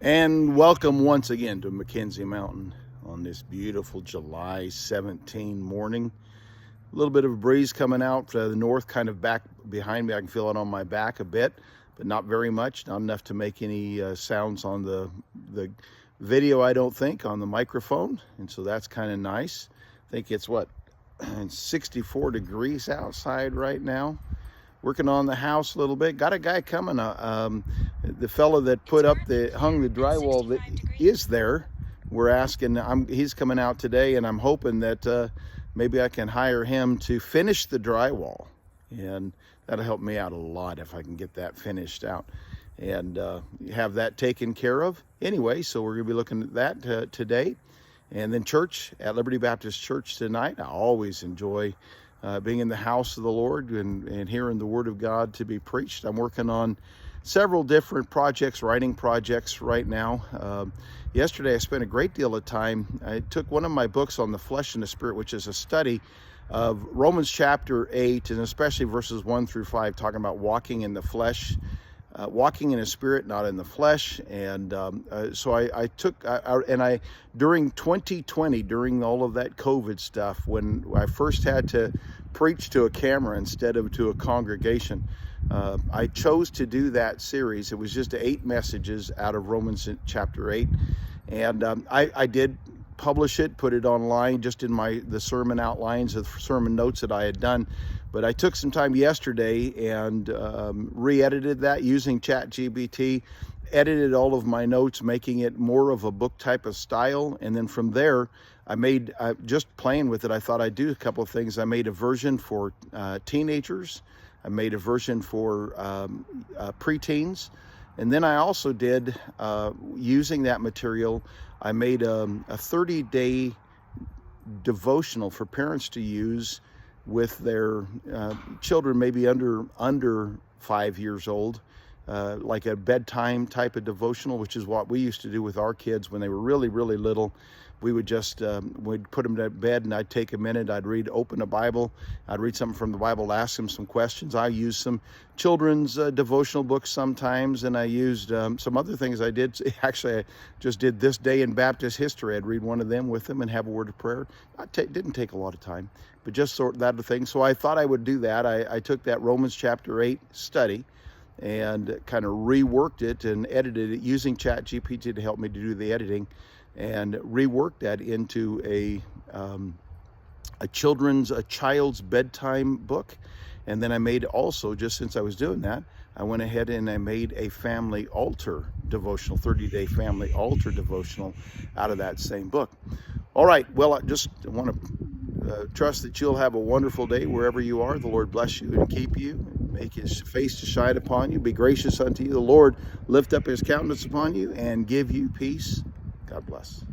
And welcome once again to McKenzie Mountain on this beautiful July 17 morning. A little bit of a breeze coming out to the north, kind of back behind me. I can feel it on my back a bit, but not very much, not enough to make any sounds on the video, I don't think, on the microphone. And so that's kind of nice. I think it's 64 degrees outside right now. Working on the house a little bit. Got a guy coming. The fellow that hung the drywall that is there. We're asking. He's coming out today, and I'm hoping that maybe I can hire him to finish the drywall, and that'll help me out a lot if I can get that finished out and have that taken care of. Anyway, so we're gonna be looking at that today, and then church at Liberty Baptist Church tonight. I always enjoy being in the house of the Lord and hearing the Word of God to be preached. I'm working on several different projects, writing projects right now. Yesterday I spent a great deal of time. I took one of my books on the flesh and the spirit, which is a study of Romans chapter 8, and especially verses 1 through 5, talking about walking in the flesh, walking in the spirit, not in the flesh. And so I during 2020, during all of that COVID stuff, when I first had to preach to a camera instead of to a congregation, I chose to do that series. It was just 8 messages out of Romans chapter 8. And I did publish it, put it online, just in the sermon outlines of sermon notes that I had done. But I took some time yesterday and re-edited that using ChatGPT, edited all of my notes, making it more of a book type of style. And then from there, just playing with it, I thought I'd do a couple of things. I made a version for teenagers. I made a version for preteens. And then I also did, using that material, I made a 30-day devotional for parents to use with their children, maybe under 5 years old, like a bedtime type of devotional, which is what we used to do with our kids when they were really, really little. We would just, we'd put them to bed, and I'd take a minute, I'd open a Bible, I'd read something from the Bible, ask them some questions. I used some children's devotional books sometimes, and I used some other things I did. Actually, I just did This Day in Baptist History. I'd read one of them with them and have a word of prayer. Didn't take a lot of time, but just sort of that thing. So I thought I would do that. I took that Romans chapter 8 study and kind of reworked it and edited it using ChatGPT to help me to do the editing, and reworked that into a child's bedtime book. And then I made also, just since I was doing that, I went ahead and I made a family altar devotional, 30-day family altar devotional out of that same book. All right, well, I just want to trust that you'll have a wonderful day wherever you are. The Lord bless you and keep you, make his face to shine upon you, be gracious unto you. The Lord lift up his countenance upon you and give you peace. God bless.